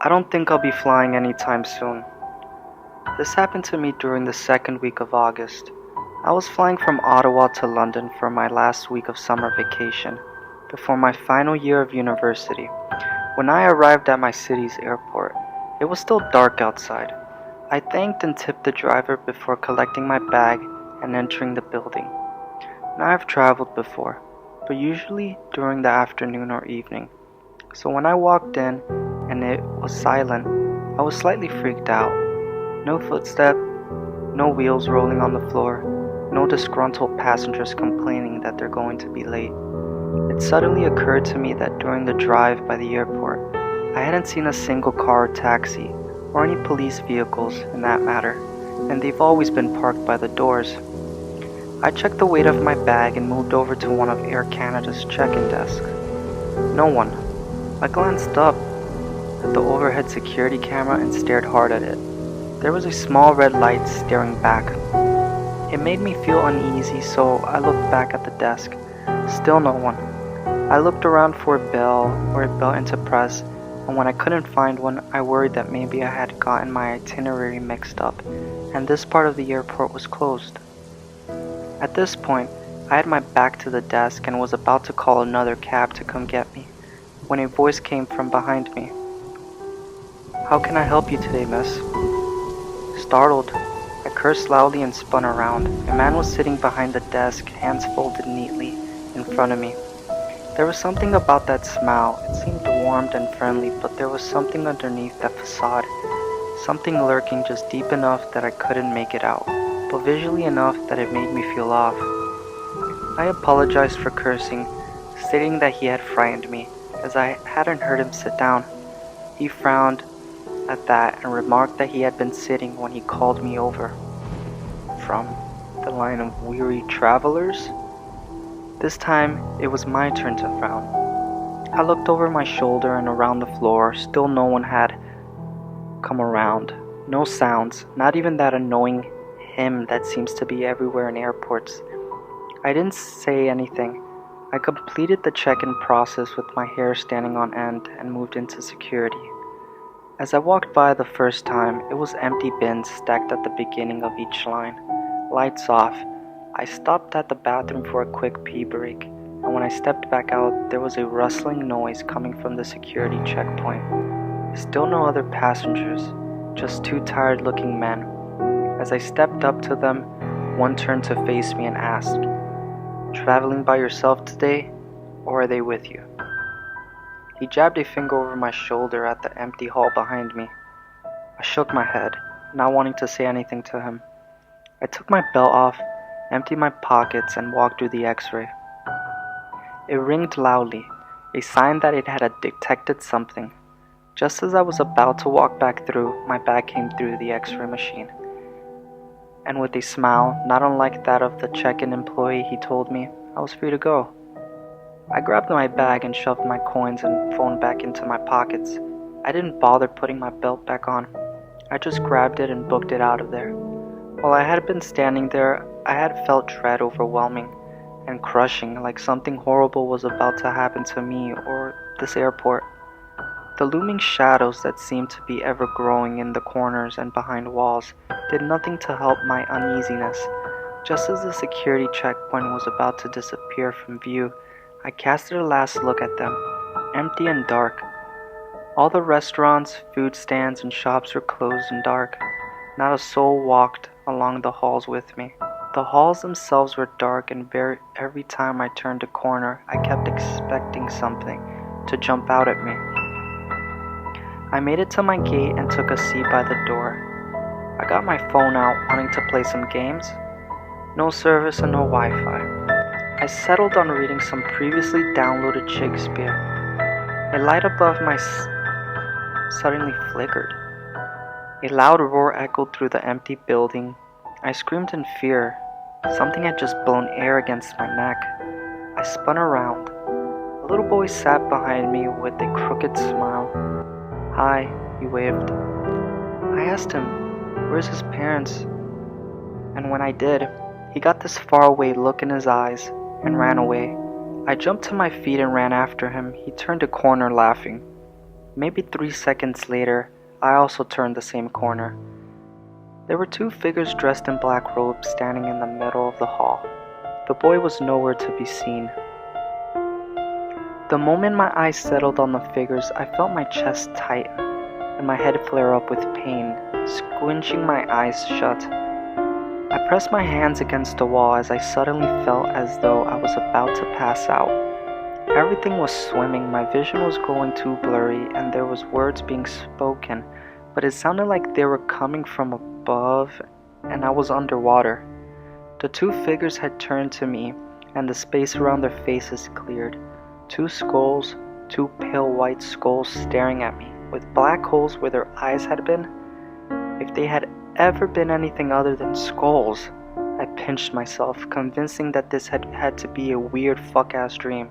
I don't think I'll be flying anytime soon. This happened to me during the second week of August. I was flying from Ottawa to London for my last week of summer vacation, before my final year of university. When I arrived at my city's airport, it was still dark outside. I thanked and tipped the driver before collecting my bag and entering the building. Now I've traveled before, but usually during the afternoon or evening. So when I walked in and it was silent, I was slightly freaked out. No footstep, no wheels rolling on the floor, no disgruntled passengers complaining that they're going to be late. It suddenly occurred to me that during the drive by the airport, I hadn't seen a single car or taxi, or any police vehicles in that matter, and they've always been parked by the doors. I checked the weight of my bag and moved over to one of Air Canada's check-in desks. No one. I glanced up at the overhead security camera and stared hard at it. There was a small red light staring back. It made me feel uneasy, so I looked back at the desk. Still no one. I looked around for a bell or a button to press, and when I couldn't find one, I worried that maybe I had gotten my itinerary mixed up, and this part of the airport was closed. At this point, I had my back to the desk and was about to call another cab to come get me, when a voice came from behind me. "How can I help you today, miss?" Startled, I cursed loudly and spun around. A man was sitting behind the desk, hands folded neatly in front of me. There was something about that smile. It seemed warm and friendly, but there was something underneath that facade. Something lurking just deep enough that I couldn't make it out, but visually enough that it made me feel off. I apologized for cursing, stating that he had frightened me, as I hadn't heard him sit down. He frowned at that and remarked that he had been sitting when he called me over. From the line of weary travelers? This time, it was my turn to frown. I looked over my shoulder and around the floor. Still no one had come around. No sounds, not even that annoying hymn that seems to be everywhere in airports. I didn't say anything. I completed the check-in process with my hair standing on end and moved into security. As I walked by the first time, it was empty bins stacked at the beginning of each line. Lights off. I stopped at the bathroom for a quick pee break, and when I stepped back out, there was a rustling noise coming from the security checkpoint. Still no other passengers, just two tired-looking men. As I stepped up to them, one turned to face me and asked, "Traveling by yourself today, or are they with you?" He jabbed a finger over my shoulder at the empty hall behind me. I shook my head, not wanting to say anything to him. I took my belt off, emptied my pockets, and walked through the x-ray. It ringed loudly, a sign that it had detected something. Just as I was about to walk back through, my bag came through the x-ray machine. And with a smile, not unlike that of the check-in employee, he told me I was free to go. I grabbed my bag and shoved my coins and phone back into my pockets. I didn't bother putting my belt back on. I just grabbed it and booked it out of there. While I had been standing there, I had felt dread overwhelming and crushing, like something horrible was about to happen to me or this airport. The looming shadows that seemed to be ever growing in the corners and behind walls did nothing to help my uneasiness. Just as the security checkpoint was about to disappear from view, I casted a last look at them, empty and dark. All the restaurants, food stands, and shops were closed and dark. Not a soul walked along the halls with me. The halls themselves were dark, and every time I turned a corner, I kept expecting something to jump out at me. I made it to my gate and took a seat by the door. I got my phone out, wanting to play some games. No service and no Wi-Fi. I settled on reading some previously downloaded Shakespeare. A light above my suddenly flickered. A loud roar echoed through the empty building. I screamed in fear. Something had just blown air against my neck. I spun around. A little boy sat behind me with a crooked smile. "Hi," he waved. I asked him, "Where's his parents?" And when I did, he got this faraway look in his eyes and ran away. I jumped to my feet and ran after him. He turned a corner laughing. Maybe 3 seconds later, I also turned the same corner. There were two figures dressed in black robes standing in the middle of the hall. The boy was nowhere to be seen. The moment my eyes settled on the figures, I felt my chest tighten and my head flare up with pain, squinching my eyes shut. I pressed my hands against the wall as I suddenly felt as though I was about to pass out. Everything was swimming, my vision was going too blurry, and there was words being spoken, but it sounded like they were coming from above, and I was underwater. The two figures had turned to me, and the space around their faces cleared. Two skulls, two pale white skulls staring at me, with black holes where their eyes had been. If they had ever been anything other than skulls, I pinched myself, convincing that this had to be a weird fuck-ass dream.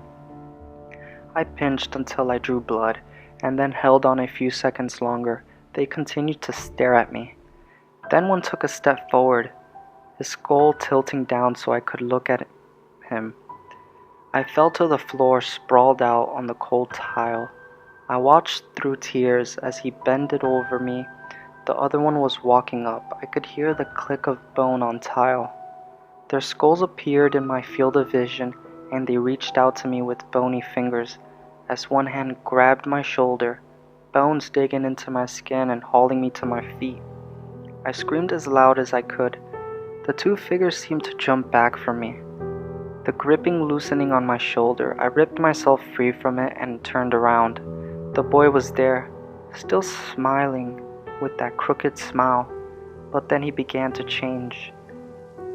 I pinched until I drew blood, and then held on a few seconds longer. They continued to stare at me. Then one took a step forward, his skull tilting down so I could look at him. I fell to the floor, sprawled out on the cold tile. I watched through tears as he bended over me. The other one was walking up. I could hear the click of bone on tile. Their skulls appeared in my field of vision, and they reached out to me with bony fingers as one hand grabbed my shoulder, bones digging into my skin and hauling me to my feet. I screamed as loud as I could. The two figures seemed to jump back from me, the gripping loosening on my shoulder. I ripped myself free from it and turned around. The boy was there, still smiling with that crooked smile, but then he began to change.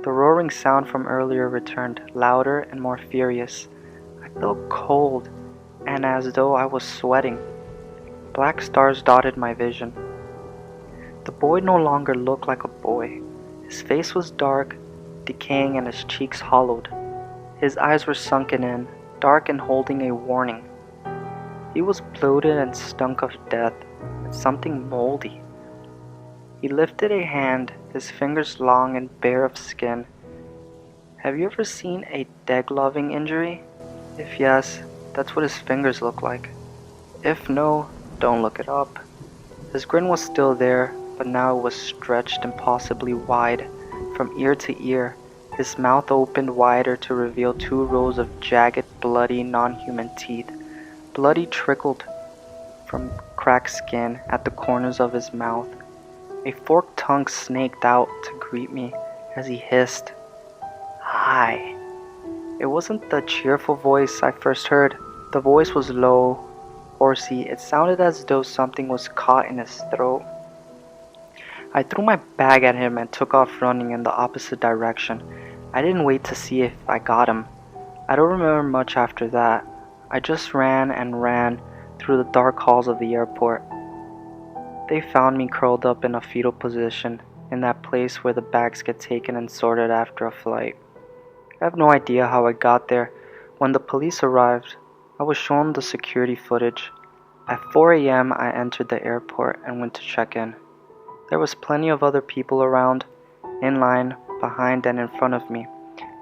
The roaring sound from earlier returned, louder and more furious. I felt cold, and as though I was sweating. Black stars dotted my vision. The boy no longer looked like a boy. His face was dark, decaying, and his cheeks hollowed. His eyes were sunken in, dark and holding a warning. He was bloated and stunk of death and something moldy. He lifted a hand, his fingers long and bare of skin. Have you ever seen a degloving injury? If yes, that's what his fingers look like. If no, don't look it up. His grin was still there, but now it was stretched impossibly wide, from ear to ear. His mouth opened wider to reveal 2 rows of jagged, bloody, non-human teeth. Bloody trickled from cracked skin at the corners of his mouth. A forked tongue snaked out to greet me as he hissed, "Hi." It wasn't the cheerful voice I first heard. The voice was low, horsey. It sounded as though something was caught in his throat. I threw my bag at him and took off running in the opposite direction. I didn't wait to see if I got him. I don't remember much after that. I just ran and ran through the dark halls of the airport. They found me curled up in a fetal position, in that place where the bags get taken and sorted after a flight. I have no idea how I got there. When the police arrived, I was shown the security footage. At 4 a.m. I entered the airport and went to check in. There was plenty of other people around, in line, behind and in front of me,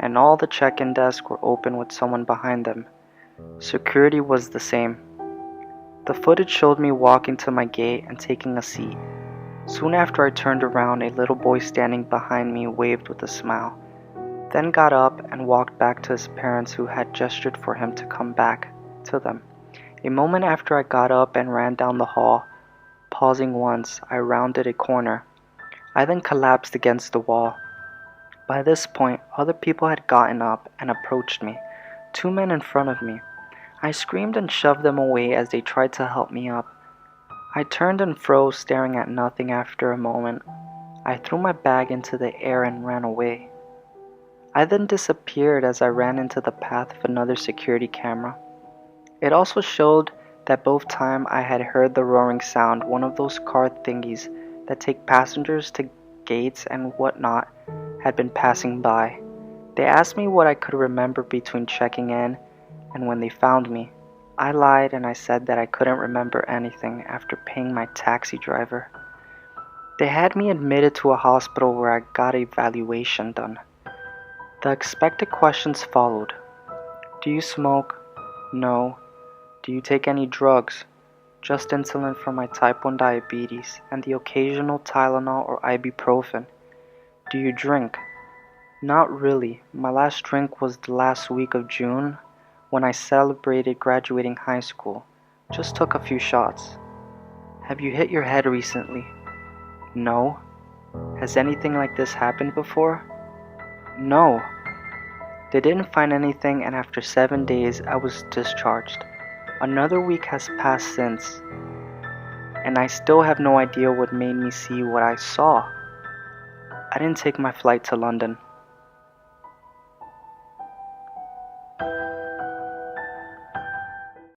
and all the check-in desks were open with someone behind them. Security was the same. The footage showed me walking to my gate and taking a seat. Soon after I turned around, a little boy standing behind me waved with a smile, then got up and walked back to his parents who had gestured for him to come back to them. A moment after I got up and ran down the hall, pausing once, I rounded a corner. I then collapsed against the wall. By this point, other people had gotten up and approached me, 2 men in front of me. I screamed and shoved them away as they tried to help me up. I turned and froze, staring at nothing. After a moment, I threw my bag into the air and ran away. I then disappeared as I ran into the path of another security camera. It also showed that both times I had heard the roaring sound, one of those car thingies that take passengers to gates and whatnot had been passing by. They asked me what I could remember between checking in and when they found me. I lied and I said that I couldn't remember anything after paying my taxi driver. They had me admitted to a hospital where I got a evaluation done. The expected questions followed. Do you smoke? No. Do you take any drugs? just insulin for my type 1 diabetes and the occasional Tylenol or ibuprofen. Do you drink? Not really. My last drink was the last week of June when I celebrated graduating high school. Just took a few shots. Have you hit your head recently? No. Has anything like this happened before? No. They didn't find anything, and after 7 days I was discharged. Another week has passed since, and I still have no idea what made me see what I saw. I didn't take my flight to London.